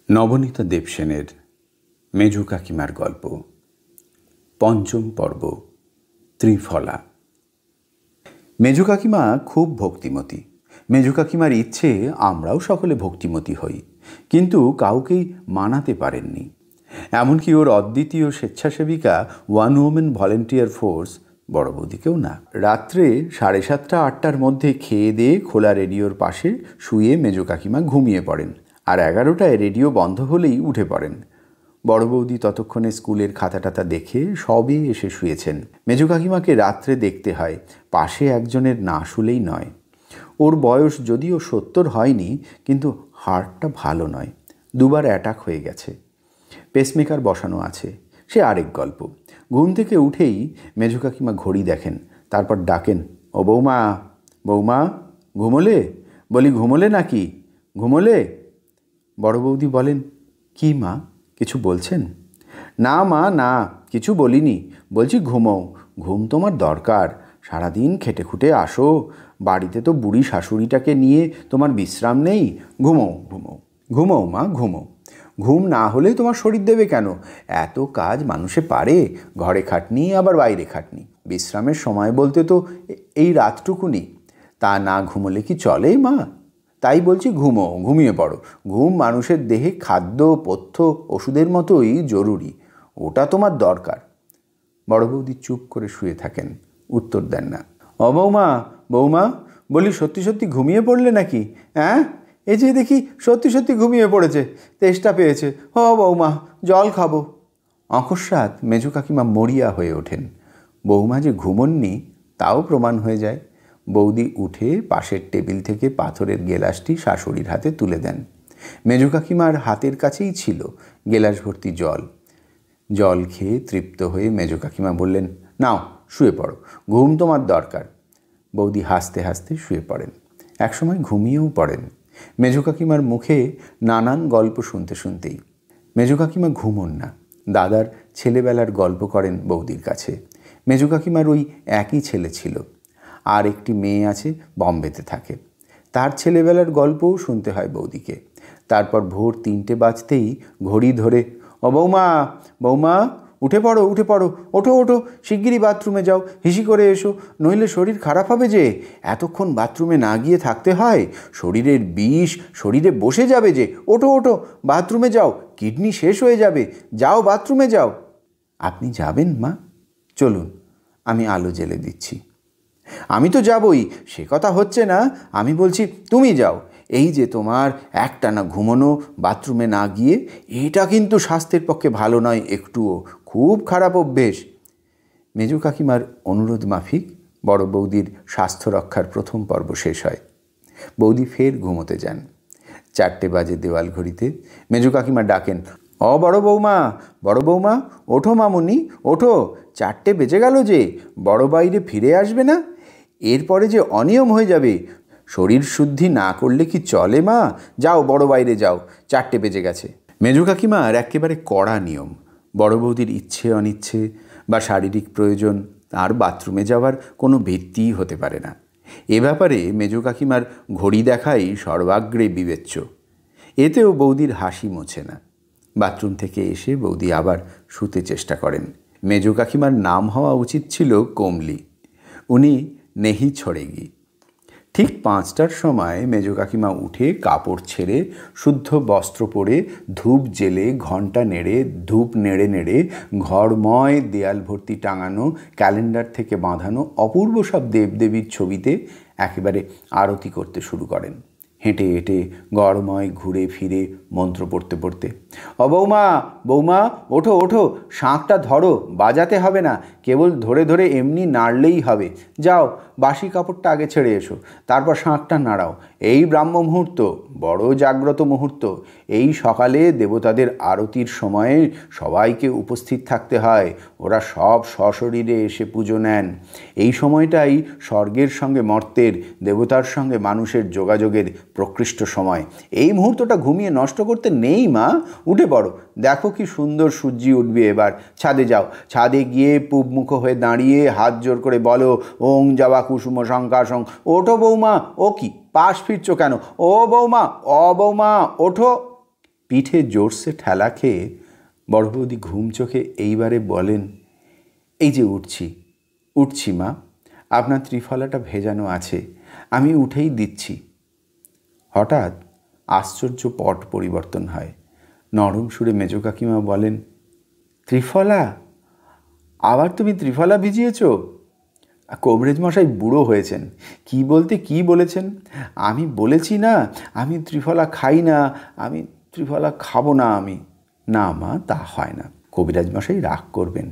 নবনীতা দেবসেনের মেজো কাকিমার গল্প, পঞ্চম পর্ব, ত্রিফলা। মেজো কাকিমা খুব ভক্তিমতী। মেজো কাকিমার ইচ্ছে আমরাও সকলে ভক্তিমতী হই, কিন্তু কাউকেই মানাতে পারেননি। এমনকি ওর অদ্বিতীয় স্বেচ্ছাসেবিকা ওয়ান ওমেন ভলেন্টিয়ার ফোর্স বড় বৌদিকেও না। রাত্রে 7:30-8টার মধ্যে খেয়ে দিয়ে খোলা রেডিওর পাশে শুয়ে মেজো কাকিমা ঘুমিয়ে পড়েন, আর 11টায় রেডিও বন্ধ হলেই উঠে পড়েন। বড় বৌদি ততক্ষণে স্কুলের খাতা দেখে সবে এসে শুয়েছেন। মেজো কাকিমাকে রাত্রে দেখতে হয়, পাশে একজনের না শুলেই নয়। ওর বয়স যদিও 70 হয়নি, কিন্তু হার্টটা ভালো নয়, 2বার অ্যাটাক হয়ে গেছে। পেসমেকার বসানো আছে, সে আরেক গল্প। ঘুম থেকে উঠেই মেজো কাকিমা ঘড়ি দেখেন, তারপর ডাকেন, ও বৌমা, বৌমা, ঘুমোলে? বলি ঘুমোলে নাকি? ঘুমোলে? বড় বৌদি বলেন, কি মা, কিছু বলছেন? না মা, না, কিছু বলিনি, বলছি ঘুমোও। ঘুম তোমার দরকার, সারাদিন খেটে খুটে আসো, বাড়িতে তো বুড়ি শাশুড়িটাকে নিয়ে তোমার বিশ্রাম নেই। ঘুমোও, ঘুমোও, ঘুমোও মা, ঘুমোও। ঘুম না হলে তোমার শরীর দেবে কেন? এত কাজ মানুষে পারে, ঘরে খাটনি আবার বাইরে খাটনি। বিশ্রামের সময় বলতে তো এই রাতটুকুনি, তা না ঘুমোলে কি চলে মা? তাই বলছি ঘুমোও, ঘুমিয়ে পড়ো। ঘুম মানুষের দেহে খাদ্য, পথ্য, ওষুধের মতোই জরুরি, ওটা তোমার দরকার। বড় বৌদি চুপ করে শুয়ে থাকেন, উত্তর দেন না। ও বৌমা, বৌমা, বলি সত্যি সত্যি ঘুমিয়ে পড়লে নাকি? হ্যাঁ, এই যে দেখি সত্যি সত্যি ঘুমিয়ে পড়েছে, তেষ্টা পেয়েছে। ও বৌমা, জল খাবো। অকস্মাৎ মেজো কাকিমা মরিয়া হয়ে ওঠেন। বৌমা যে ঘুমোননি তাও প্রমাণ হয়ে যায়। বৌদি উঠে পাশের টেবিল থেকে পাথরের গেলাসটি শাশুড়ির হাতে তুলে দেন। মেজো কাকিমার হাতের কাছেই ছিল গেলাস ভর্তি জল। জল খেয়ে তৃপ্ত হয়ে মেজো কাকিমা বললেন, নাও শুয়ে পড়ো, ঘুম তোমার দরকার। বৌদি হাসতে হাসতে শুয়ে পড়েন, একসময় ঘুমিয়েও পড়েন। মেজো কাকিমার মুখে নানান গল্প শুনতে শুনতেই। মেজো কাকিমা ঘুমোন না, দাদার ছেলেবেলার গল্প করেন বৌদির কাছে। মেজো কাকিমার ওই একই ছেলে ছিল, আর একটি মেয়ে আছে, বম্বেতে থাকে। তার ছেলেবেলার গল্পও শুনতে হয় বৌদিকে। তারপর ভোর 3টে বাজতেই ঘড়ি ধরে, ও বৌমা, বৌমা, উঠে পড়ো, উঠে পড়ো, ওঠো ওঠো, শিগগিরই বাথরুমে যাও, হিসি করে এসো, নইলে শরীর খারাপ হবে যে। এতক্ষণ বাথরুমে না গিয়ে থাকতে হয়, শরীরের বিষ শরীরে বসে যাবে যে। ওঠো ওঠো, বাথরুমে যাও, কিডনি শেষ হয়ে যাবে, যাও বাথরুমে যাও। আপনি যাবেন মা? চলুন, আমি আলো জ্বেলে দিচ্ছি। আমি তো যাবই, সে কথা হচ্ছে না, আমি বলছি তুমি যাও। এই যে তোমার একটানা ঘুমোনো বাথরুমে না গিয়ে, এটা কিন্তু স্বাস্থ্যের পক্ষে ভালো নয় একটুও, খুব খারাপ অভ্যেস। মেজো কাকিমার অনুরোধ মাফিক বড় বৌদির স্বাস্থ্য রক্ষার প্রথম পর্ব শেষ হয়। বৌদি ফের ঘুমোতে যান। 4টে বাজে দেওয়াল ঘড়িতে। মেজো কাকিমা ডাকেন, ও বড় বৌমা, বড় বৌমা, ওঠো মামুনি, ওঠো, 4টে বেজে গেল যে, বড় বাইরে ফিরে আসবে না? এরপরে যে অনিয়ম হয়ে যাবে, শরীর শুদ্ধি না করলে কি চলে মা? যাও বড় বাইরে যাও, 4টে বেজে গেছে। মেজো কাকিমার একেবারে কড়া নিয়ম। বড় বৌদির ইচ্ছে অনিচ্ছে বা শারীরিক প্রয়োজন আর বাথরুমে যাওয়ার কোনো ভিত্তিই হতে পারে না। এ ব্যাপারে মেজো কাকিমার ঘড়ি দেখাই সর্বাগ্রে বিবেচ্য। এতেও বৌদির হাসি মোছে না। বাথরুম থেকে এসে বৌদি আবার শুতে চেষ্টা করেন। মেজো কাকিমার নাম হওয়া উচিত ছিল কমলি, উনি নেহি ছড়েগি। ঠিক 5টার সময় মেজো কাকিমা উঠে কাপড় ছেড়ে শুদ্ধ বস্ত্র পরে ধূপ জেলে ঘণ্টা নেড়ে ধূপ নেড়ে নেড়ে ঘরময় দেয়াল ভর্তি টাঙানো ক্যালেন্ডার থেকে বাঁধানো অপূর্ব সব দেবদেবীর ছবিতে একেবারে আরতি করতে শুরু করেন। হেঁটে হেঁটে গড়ময় ঘুরে ফিরে মন্ত্র পড়তে পড়তে, ও বৌমা, বৌমা, ওঠো ওঠো, শাঁখটা ধরো, বাজাতে হবে না, কেবল ধরে ধরে এমনি নাড়লেই হবে। যাও, বাসি কাপড়টা আগে ছেড়ে এসো, তারপর শাঁখটা নাড়াও। এই ব্রাহ্ম মুহূর্ত বড় জাগ্রত মুহূর্ত। এই সকালে দেবতাদের আরতির সময়ে সবাইকে উপস্থিত থাকতে হয়, ওরা সব সশরীরে এসে পুজো নেন। এই সময়টাই স্বর্গের সঙ্গে মর্তের, দেবতার সঙ্গে মানুষের যোগাযোগের প্রকৃষ্ট সময়। এই মুহূর্তটা ঘুমিয়ে নষ্ট করতে নেই মা, উঠে পড়ো, দেখো কি সুন্দর সূর্যি উঠবে এবার। ছাদে যাও, ছাদে গিয়ে পূবমুখ হয়ে দাঁড়িয়ে হাত জোর করে বলো, ওং যাওয়া কুসুম শঙ্কাশং। ওঠো বৌমা, ও কি পাশ ফিরছো কেন? ও বৌমা, ও বৌমা, ওঠো। পিঠে জোরসে ঠেলা খেয়ে বড় বৌদি ঘুম চোখে এইবারে বলেন, এই যে উঠছি মা, আপনার ত্রিফলাটা ভেজানো আছে, আমি উঠেই দিচ্ছি। হঠাৎ আশ্চর্য পট পরিবর্তন হয়। নরম সুরে মেজ কাকিমা বলেন, ত্রিফলা? আবার তুমি ত্রিফলা ভিজিয়েছ? কবরেজ মশাই বুড়ো হয়েছেন, কি বলতে কি বলেছেন। আমি বলেছি না আমি ত্রিফলা খাই না, আমি ত্রিফলা খাবো না আমি। না মা, তা হয় না, কবিরাজ মশাই রাগ করবেন।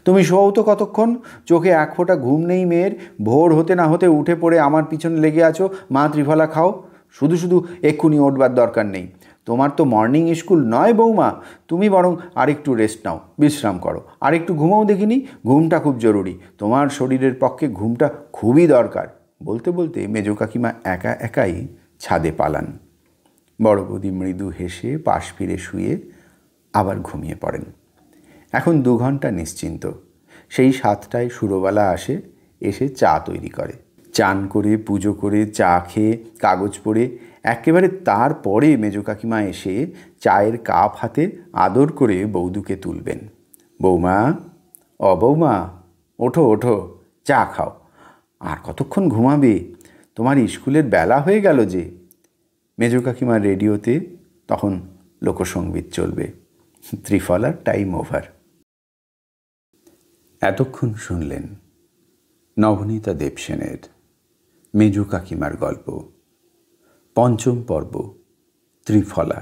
তুমি শোও তো কতক্ষণ, চোখে এক ফোঁটা ঘুম নেই মেয়ের, ভোর হতে না হতে উঠে পড়ে আমার পিছনে লেগে আছো, মা ত্রিফলা খাও। শুধু শুধু এক্ষুনি ওঠবার দরকার নেই, তোমার তো মর্নিং স্কুল নয় বৌমা, তুমি বরং আরেকটু রেস্ট নাও, বিশ্রাম করো, আরেকটু ঘুমাও দেখিনি, ঘুমটা খুব জরুরি, তোমার শরীরের পক্ষে ঘুমটা খুবই দরকার। বলতে বলতে মেজ কাকিমা একা একাই ছাদে পালান। বড় বৌদি মৃদু হেসে পাশ ফিরে শুয়ে আবার ঘুমিয়ে পড়েন। এখন 2 ঘন্টা নিশ্চিন্ত। সেই 7টায় সুরবালা আসে, এসে চা তৈরি করে। চান করে পুজো করে চা খেয়ে কাগজ পড়ে একেবারে তারপরে মেজ কাকিমা এসে চায়ের কাপ হাতে আদর করে বৌদুকে তুলবেন। বৌমা, বৌমা, ওঠো ওঠো, চা খাও। আর কতক্ষণ ঘুমাবে, তোমার স্কুলের বেলা হয়ে গেল যে। মেজ কাকিমার রেডিওতে তখন লোকসঙ্গীত চলবে, ত্রিফলার টাইম ওভার। এতক্ষণ শুনলেন নবনীতা দেবসেনের মেজ কাকিমার গল্প, 5ম পর্ব, ত্রিফলা।